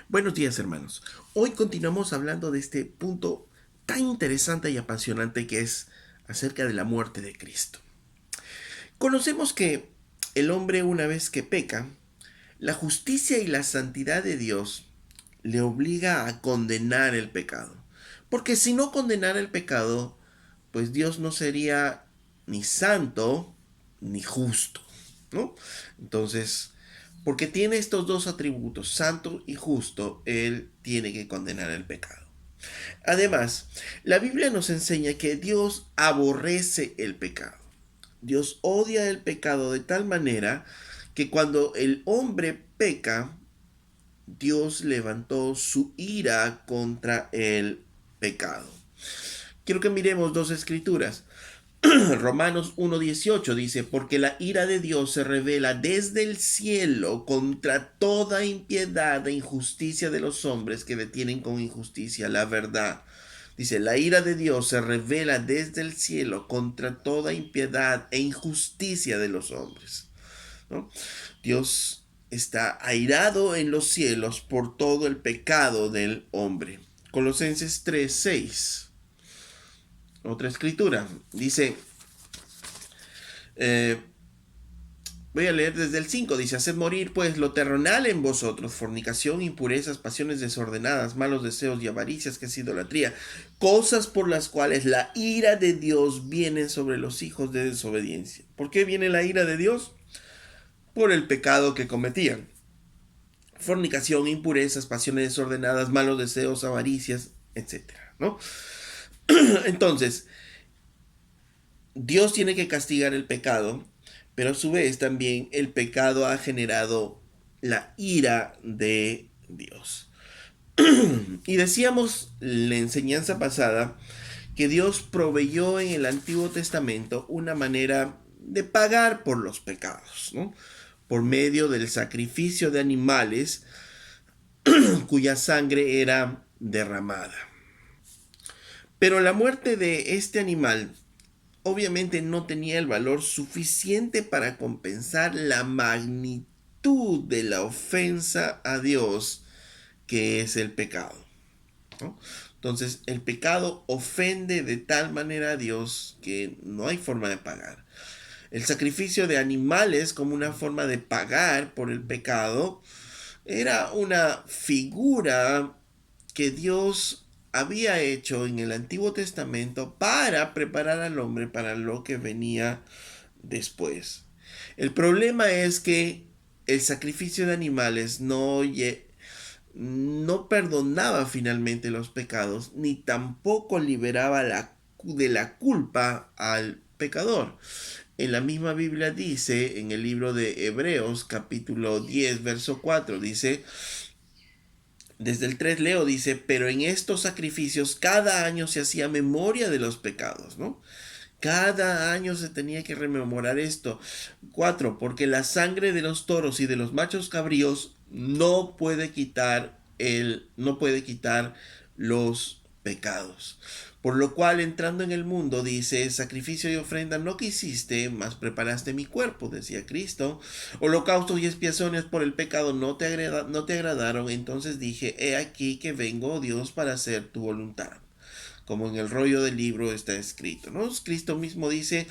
Buenos días, hermanos. Hoy continuamos hablando de este punto tan interesante y apasionante que es acerca de la muerte de Cristo. Conocemos que el hombre, una vez que peca, la justicia y la santidad de Dios le obliga a condenar el pecado. Porque si no condenara el pecado, pues Dios no sería ni santo ni justo, ¿no? Entonces, porque tiene estos dos atributos, santo y justo, Él tiene que condenar el pecado. Además, la Biblia nos enseña que Dios aborrece el pecado. Dios odia el pecado de tal manera que cuando el hombre peca, Dios levantó su ira contra el pecado. Quiero que miremos dos escrituras. Romanos 1.18 dice, porque la ira de Dios se revela desde el cielo contra toda impiedad e injusticia de los hombres que detienen con injusticia la verdad. Dice, la ira de Dios se revela desde el cielo contra toda impiedad e injusticia de los hombres, ¿no? Dios está airado en los cielos por todo el pecado del hombre. Colosenses 3:6. Otra escritura. Dice, eh, voy a leer desde el 5. Dice, haced morir pues lo terrenal en vosotros, fornicación, impurezas, pasiones desordenadas, malos deseos y avaricias, que es idolatría, cosas por las cuales la ira de Dios viene sobre los hijos de desobediencia. ¿Por qué viene la ira de Dios? Por el pecado que cometían. Fornicación, impurezas, pasiones desordenadas, malos deseos, avaricias, etcétera, ¿no? Entonces, Dios tiene que castigar el pecado, pero a su vez también el pecado ha generado la ira de Dios. Y decíamos en la enseñanza pasada que Dios proveyó en el Antiguo Testamento una manera de pagar por los pecados, ¿no? Por medio del sacrificio de animales cuya sangre era derramada. Pero la muerte de este animal obviamente no tenía el valor suficiente para compensar la magnitud de la ofensa a Dios que es el pecado, ¿no? Entonces el pecado ofende de tal manera a Dios que no hay forma de pagar. El sacrificio de animales como una forma de pagar por el pecado era una figura que Dios había hecho en el Antiguo Testamento para preparar al hombre para lo que venía después. El problema es que el sacrificio de animales no perdonaba finalmente los pecados, ni tampoco liberaba de la culpa al pecador. En la misma Biblia dice, en el libro de Hebreos capítulo 10, verso 4, dice, desde el 3 leo, dice, pero en estos sacrificios cada año se hacía memoria de los pecados, ¿no? Cada año se tenía que rememorar esto. 4, porque la sangre de los toros y de los machos cabríos no puede quitar los pecados. Por lo cual, entrando en el mundo, dice, sacrificio y ofrenda no quisiste, mas preparaste mi cuerpo, decía Cristo. Holocaustos y expiaciones por el pecado no te agradaron. Entonces dije, he aquí que vengo, Dios, para hacer tu voluntad, como en el rollo del libro está escrito, ¿no? Cristo mismo dice,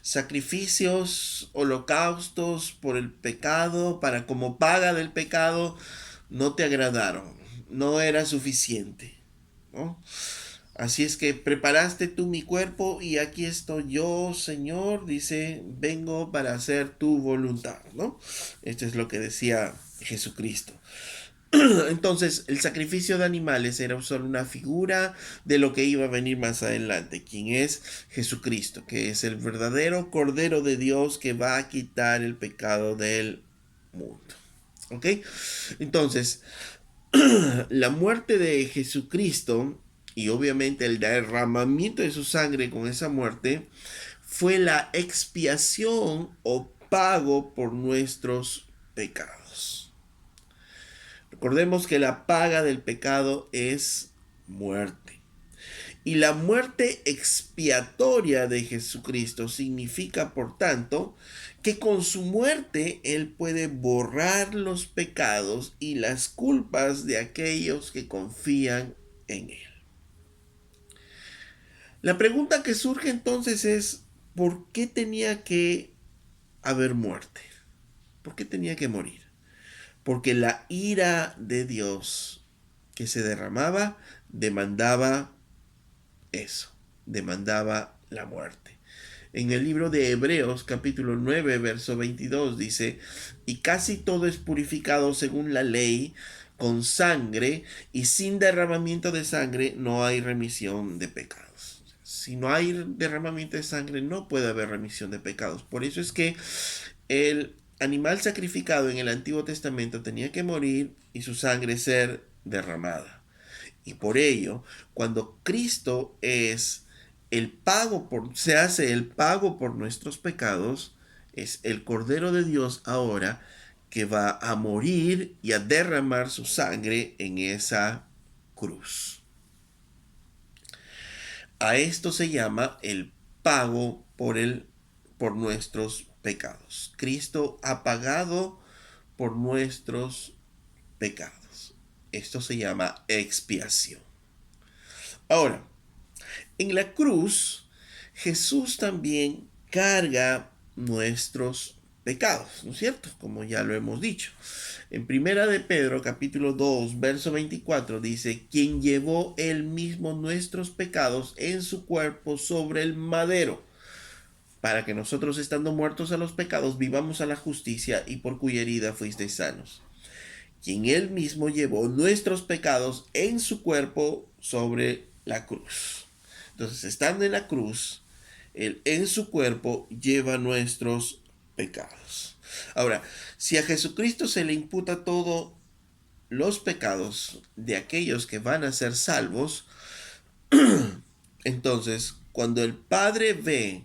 sacrificios, holocaustos por el pecado, para como paga del pecado, no te agradaron, no era suficiente, ¿no? Así es que preparaste tú mi cuerpo y aquí estoy yo, Señor, dice, vengo para hacer tu voluntad, ¿no? Esto es lo que decía Jesucristo. Entonces, el sacrificio de animales era solo una figura de lo que iba a venir más adelante, quien es Jesucristo, que es el verdadero Cordero de Dios que va a quitar el pecado del mundo. ¿Ok? Entonces, la muerte de Jesucristo y obviamente el derramamiento de su sangre con esa muerte fue la expiación o pago por nuestros pecados. Recordemos que la paga del pecado es muerte. Y la muerte expiatoria de Jesucristo significa, por tanto, que con su muerte Él puede borrar los pecados y las culpas de aquellos que confían en Él. La pregunta que surge entonces es, ¿por qué tenía que haber muerte? ¿Por qué tenía que morir? Porque la ira de Dios que se derramaba demandaba eso, demandaba la muerte. En el libro de Hebreos capítulo 9 verso 22 dice, y casi todo es purificado según la ley, con sangre, y sin derramamiento de sangre no hay remisión de pecados. Si no hay derramamiento de sangre no puede haber remisión de pecados. Por eso es que el animal sacrificado en el Antiguo Testamento tenía que morir y su sangre ser derramada. Y por ello, cuando Cristo es el pago por, se hace el pago por nuestros pecados, es el Cordero de Dios ahora que va a morir y a derramar su sangre en esa cruz. A esto se llama el pago por nuestros pecados. Cristo ha pagado por nuestros pecados. Esto se llama expiación. Ahora, en la cruz, Jesús también carga nuestros pecados, ¿no es cierto? Como ya lo hemos dicho. En Primera de Pedro, capítulo 2, verso 24, dice, quien llevó él mismo nuestros pecados en su cuerpo sobre el madero, para que nosotros, estando muertos a los pecados, vivamos a la justicia, y por cuya herida fuisteis sanos. Quien él mismo llevó nuestros pecados en su cuerpo sobre la cruz. Entonces, estando en la cruz, él en su cuerpo lleva nuestros pecados. Ahora, si a Jesucristo se le imputa todos los pecados de aquellos que van a ser salvos, entonces, cuando el Padre ve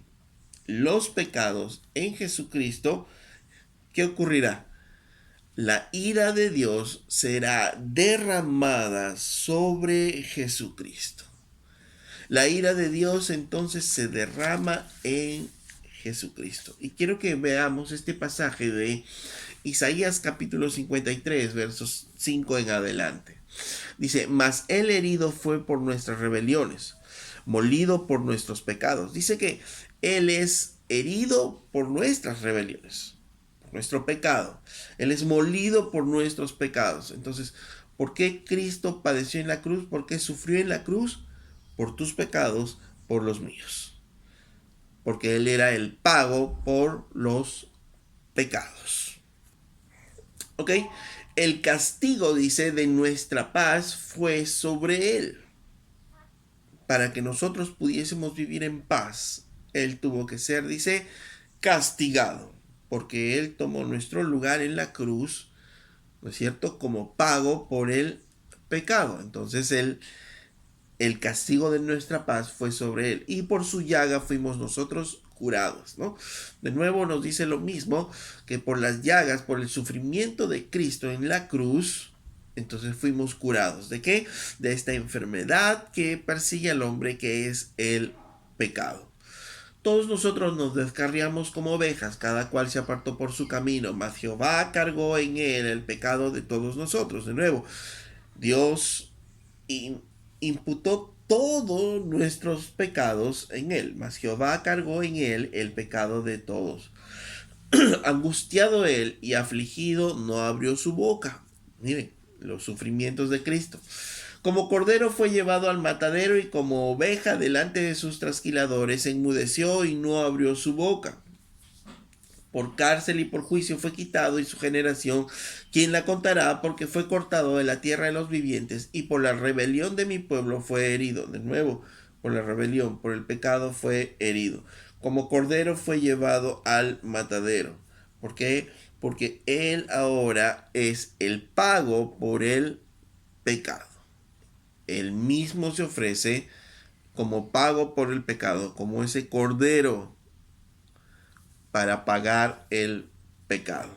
los pecados en Jesucristo, ¿qué ocurrirá? La ira de Dios será derramada sobre Jesucristo. La ira de Dios entonces se derrama en Jesucristo. Y quiero que veamos este pasaje de Isaías capítulo 53, versos 5 en adelante. Dice, mas él herido fue por nuestras rebeliones, molido por nuestros pecados. Dice que él es herido por nuestras rebeliones, por nuestro pecado. Él es molido por nuestros pecados. Entonces, ¿por qué Cristo padeció en la cruz? ¿Por qué sufrió en la cruz? Por tus pecados, por los míos. Porque Él era el pago por los pecados. ¿Ok? El castigo, dice, de nuestra paz fue sobre Él. Para que nosotros pudiésemos vivir en paz, Él tuvo que ser, dice, castigado. Porque Él tomó nuestro lugar en la cruz, ¿no es cierto? Como pago por el pecado. Entonces el castigo de nuestra paz fue sobre él, y por su llaga fuimos nosotros curados, ¿no? De nuevo nos dice lo mismo, que por las llagas, por el sufrimiento de Cristo en la cruz, entonces fuimos curados. ¿De qué? De esta enfermedad que persigue al hombre, que es el pecado. Todos nosotros nos descarriamos como ovejas, cada cual se apartó por su camino, mas Jehová cargó en él el pecado de todos nosotros. De nuevo, Dios imputó todos nuestros pecados en él, mas Jehová cargó en él el pecado de todos. Angustiado él y afligido, no abrió su boca. Miren, los sufrimientos de Cristo. Como cordero fue llevado al matadero, y como oveja delante de sus trasquiladores enmudeció y no abrió su boca. Por cárcel y por juicio fue quitado, y su generación, ¿quién la contará? Porque fue cortado de la tierra de los vivientes, y por la rebelión de mi pueblo fue herido. De nuevo, por la rebelión, por el pecado fue herido. Como cordero fue llevado al matadero. ¿Por qué? Porque él ahora es el pago por el pecado. Él mismo se ofrece como pago por el pecado, como ese cordero para pagar el pecado.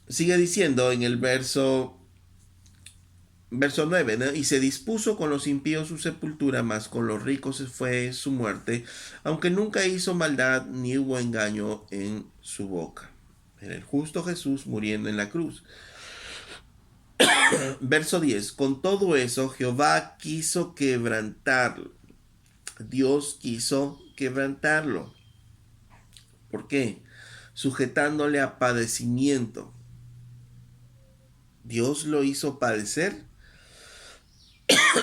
Sigue diciendo en el verso Verso 9, ¿no? Y se dispuso con los impíos su sepultura, mas con los ricos fue su muerte, aunque nunca hizo maldad ni hubo engaño en su boca. Era el justo Jesús muriendo en la cruz. Verso 10, con todo eso Jehová quiso quebrantarlo. Dios quiso quebrantarlo. ¿Por qué? Sujetándole a padecimiento. Dios lo hizo padecer,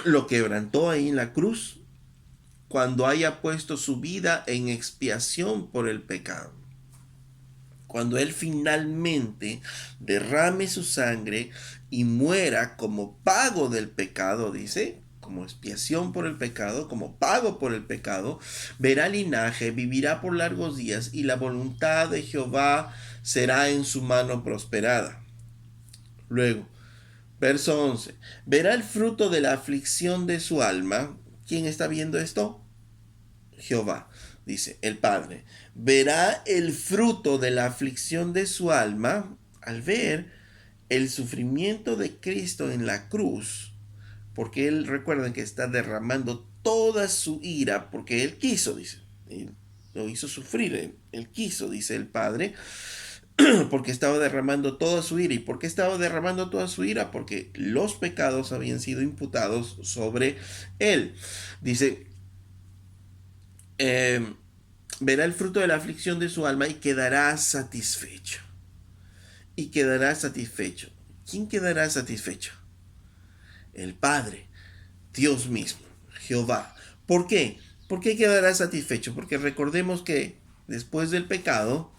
lo quebrantó ahí en la cruz, cuando haya puesto su vida en expiación por el pecado. Cuando Él finalmente derrame su sangre y muera como pago del pecado, dice, como expiación por el pecado, como pago por el pecado, verá linaje, vivirá por largos días y la voluntad de Jehová será en su mano prosperada. Luego, verso 11, verá el fruto de la aflicción de su alma. ¿Quién está viendo esto? Jehová, dice el Padre, verá el fruto de la aflicción de su alma al ver el sufrimiento de Cristo en la cruz, porque Él, recuerden que está derramando toda su ira, porque Él quiso, dice, Él lo hizo sufrir, Él quiso, dice el Padre, porque estaba derramando toda su ira. ¿Y por qué estaba derramando toda su ira? Porque los pecados habían sido imputados sobre Él. Dice, eh, verá el fruto de la aflicción de su alma y quedará satisfecho. Y quedará satisfecho. ¿Quién quedará satisfecho? El Padre, Dios mismo, Jehová. ¿Por qué? ¿Por qué quedará satisfecho? Porque recordemos que después del pecado,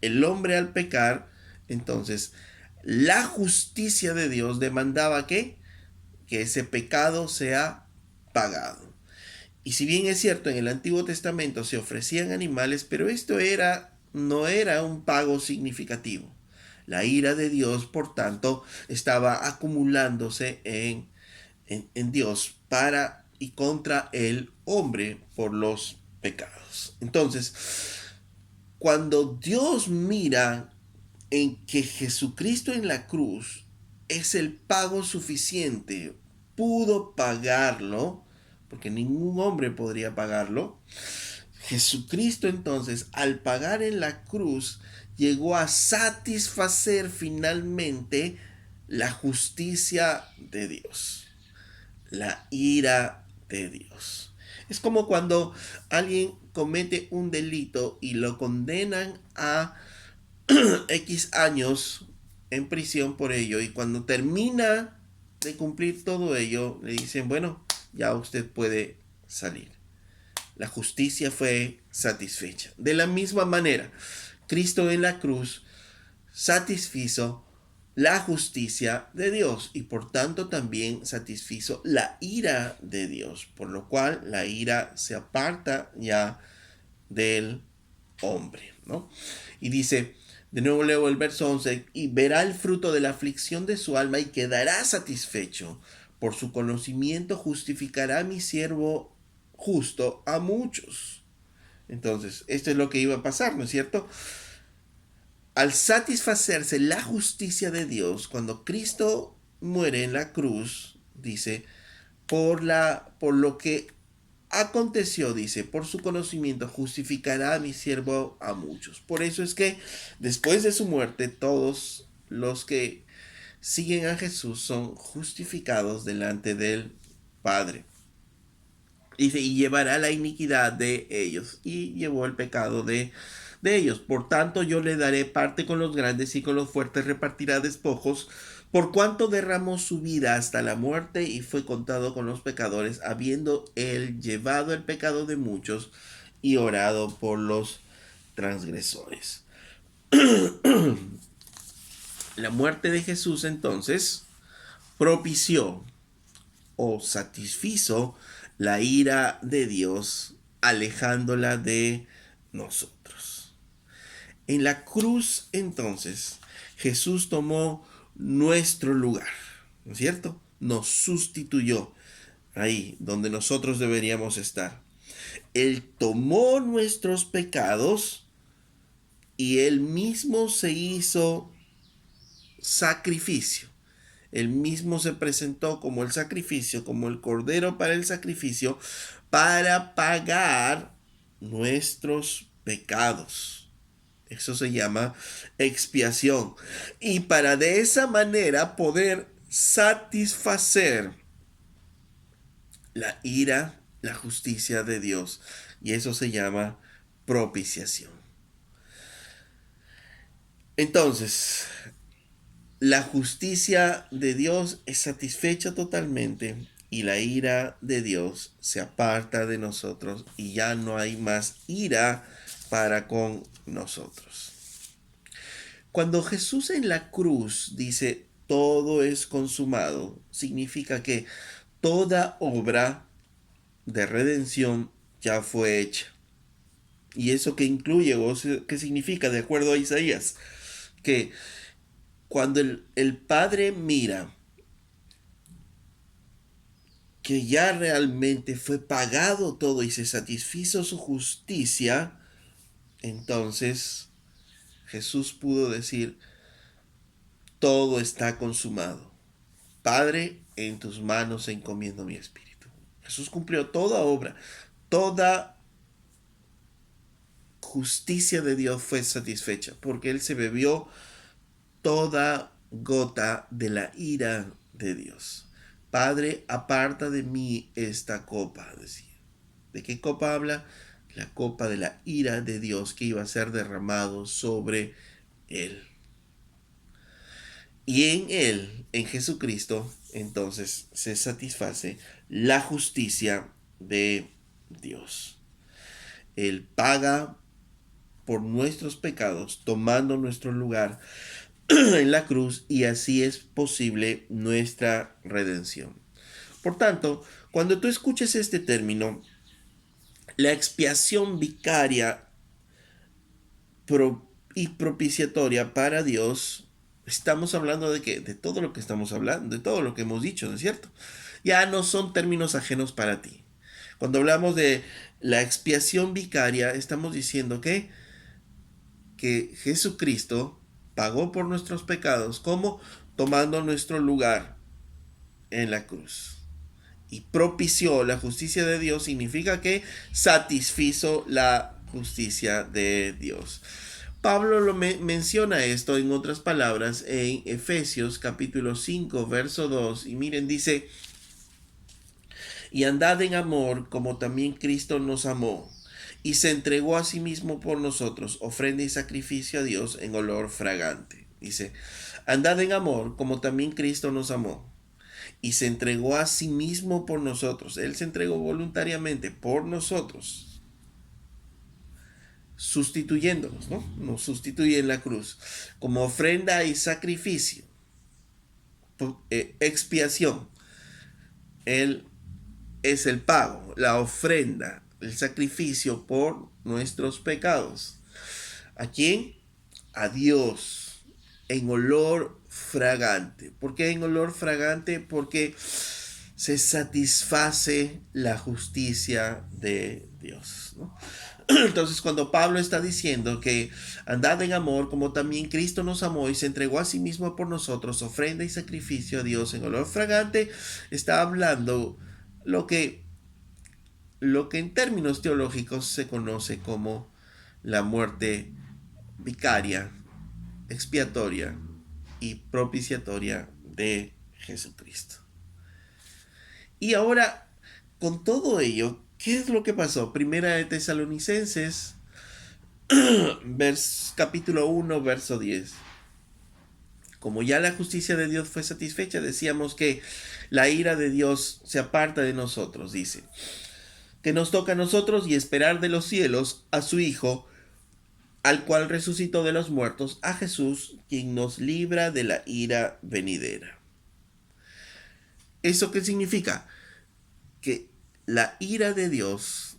el hombre al pecar, entonces la justicia de Dios demandaba que ese pecado sea pagado. Y si bien es cierto, en el Antiguo Testamento se ofrecían animales, pero no era un pago significativo. La ira de Dios, por tanto, estaba acumulándose en Dios para y contra el hombre por los pecados. Entonces, cuando Dios mira en que Jesucristo en la cruz es el pago suficiente, pudo pagarlo, porque ningún hombre podría pagarlo. Jesucristo entonces, al pagar en la cruz, llegó a satisfacer finalmente la justicia de Dios, la ira de Dios. Es como cuando alguien comete un delito y lo condenan a X años en prisión por ello, y cuando termina de cumplir todo ello le dicen, bueno, ya usted puede salir. La justicia fue satisfecha. De la misma manera, Cristo en la cruz satisfizo la justicia de Dios y por tanto también satisfizo la ira de Dios, por lo cual la ira se aparta ya del hombre, ¿no? Y dice, de nuevo leo el verso 11, y verá el fruto de la aflicción de su alma y quedará satisfecho. Por su conocimiento justificará mi siervo justo a muchos. Entonces, esto es lo que iba a pasar, ¿no es cierto? Al satisfacerse la justicia de Dios, cuando Cristo muere en la cruz, dice, por lo que aconteció, dice, por su conocimiento justificará a mi siervo a muchos. Por eso es que después de su muerte, todos los que siguen a Jesús son justificados delante del Padre. Dice, y llevará la iniquidad de ellos. Y llevó el pecado de ellos. Por tanto, yo le daré parte con los grandes y con los fuertes repartirá despojos, por cuanto derramó su vida hasta la muerte y fue contado con los pecadores, habiendo él llevado el pecado de muchos y orado por los transgresores. La muerte de Jesús entonces propició o satisfizo la ira de Dios, alejándola de nosotros. En la cruz entonces Jesús tomó nuestro lugar, ¿no es cierto? Nos sustituyó ahí donde nosotros deberíamos estar. Él tomó nuestros pecados y él mismo se hizo sacrificio. Él mismo se presentó como el sacrificio, como el cordero para el sacrificio, para pagar nuestros pecados. Eso se llama expiación. Y para de esa manera poder satisfacer la ira, la justicia de Dios. Y eso se llama propiciación. Entonces, la justicia de Dios es satisfecha totalmente y la ira de Dios se aparta de nosotros y ya no hay más ira para con nosotros. Cuando Jesús en la cruz dice todo es consumado, significa que toda obra de redención ya fue hecha. ¿Y eso qué incluye o qué significa de acuerdo a Isaías? Que cuando el Padre mira que ya realmente fue pagado todo y se satisfizo su justicia, entonces Jesús pudo decir, todo está consumado. Padre, en tus manos encomiendo mi espíritu. Jesús cumplió toda obra, toda justicia de Dios fue satisfecha, porque Él se bebió toda gota de la ira de Dios. Padre, aparta de mí esta copa, decía. ¿De qué copa habla? La copa de la ira de Dios que iba a ser derramado sobre él. Y en él, en Jesucristo, entonces se satisface la justicia de Dios. Él paga por nuestros pecados, tomando nuestro lugar en la cruz, y así es posible nuestra redención. Por tanto, cuando tú escuches este término, la expiación vicaria y propiciatoria para Dios, estamos hablando de que de todo lo que estamos hablando, de todo lo que hemos dicho, ¿no es cierto? Ya no son términos ajenos para ti. Cuando hablamos de la expiación vicaria, estamos diciendo que Jesucristo pagó por nuestros pecados, como tomando nuestro lugar en la cruz. Y propició la justicia de Dios significa que satisfizo la justicia de Dios. Pablo menciona esto en otras palabras en Efesios capítulo 5 verso 2 y miren, dice, y andad en amor como también Cristo nos amó y se entregó a sí mismo por nosotros, ofrenda y sacrificio a Dios en olor fragante. Dice, andad en amor como también Cristo nos amó y se entregó a sí mismo por nosotros. Él se entregó voluntariamente por nosotros, sustituyéndonos, ¿no? Nos sustituye en la cruz como ofrenda y sacrificio, expiación. Él es el pago, la ofrenda, el sacrificio por nuestros pecados. ¿A quién? A Dios, en olor fragante. ¿Por qué en olor fragante? Porque se satisface la justicia de Dios, ¿no? Entonces, cuando Pablo está diciendo que andad en amor como también Cristo nos amó y se entregó a sí mismo por nosotros, ofrenda y sacrificio a Dios en olor fragante, está hablando lo que, lo que en términos teológicos se conoce como la muerte vicaria, expiatoria y propiciatoria de Jesucristo. Y ahora, con todo ello, ¿qué es lo que pasó? Primera de Tesalonicenses, capítulo 1, verso 10. Como ya la justicia de Dios fue satisfecha, decíamos que la ira de Dios se aparta de nosotros, dice. Que nos toca a nosotros y esperar de los cielos a su Hijo, al cual resucitó de los muertos, a Jesús, quien nos libra de la ira venidera. ¿Eso qué significa? Que la ira de Dios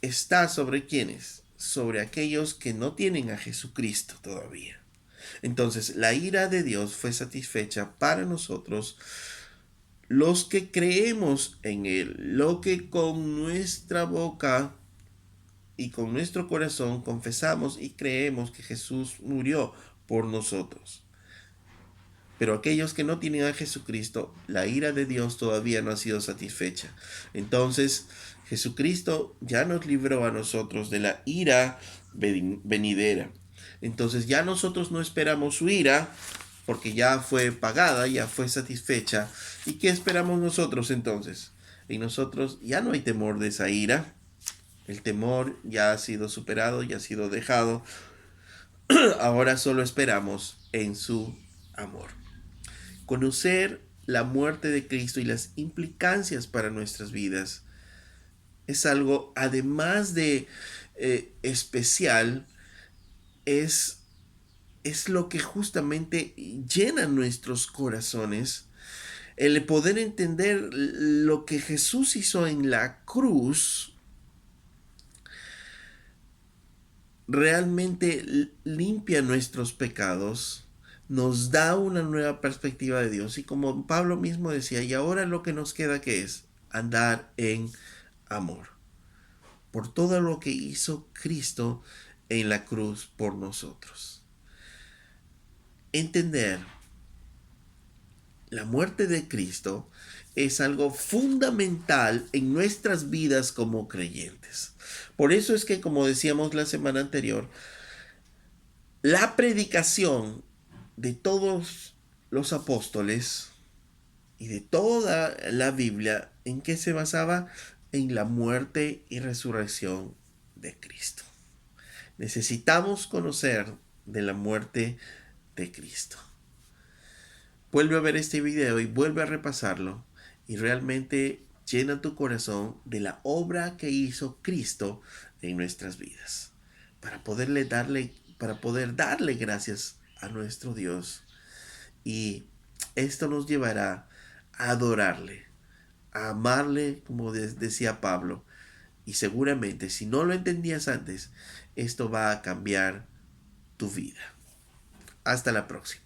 está sobre quienes, sobre aquellos que no tienen a Jesucristo todavía. Entonces, la ira de Dios fue satisfecha para nosotros, los que creemos en Él, lo que con nuestra boca y con nuestro corazón confesamos y creemos que Jesús murió por nosotros. Pero aquellos que no tienen a Jesucristo, la ira de Dios todavía no ha sido satisfecha. Entonces, Jesucristo ya nos libró a nosotros de la ira venidera. Entonces ya nosotros no esperamos su ira, porque ya fue pagada, ya fue satisfecha. ¿Y qué esperamos nosotros entonces? En nosotros ya no hay temor de esa ira. El temor ya ha sido superado, ya ha sido dejado. Ahora solo esperamos en su amor. Conocer la muerte de Cristo y las implicancias para nuestras vidas es algo, además de especial, es, es lo que justamente llena nuestros corazones. El poder entender lo que Jesús hizo en la cruz realmente limpia nuestros pecados, nos da una nueva perspectiva de Dios. Y como Pablo mismo decía, y ahora lo que nos queda que es andar en amor, por todo lo que hizo Cristo en la cruz por nosotros. Entender la muerte de Cristo es algo fundamental en nuestras vidas como creyentes. Por eso es que, como decíamos la semana anterior, la predicación de todos los apóstoles y de toda la Biblia, ¿en qué se basaba? En la muerte y resurrección de Cristo. Necesitamos conocer de la muerte de Cristo. Vuelve a ver este video y vuelve a repasarlo y realmente llena tu corazón de la obra que hizo Cristo en nuestras vidas para poder darle gracias a nuestro Dios, y esto nos llevará a adorarle, a amarle, como decía Pablo. Y seguramente, si no lo entendías antes, esto va a cambiar tu vida. Hasta la próxima.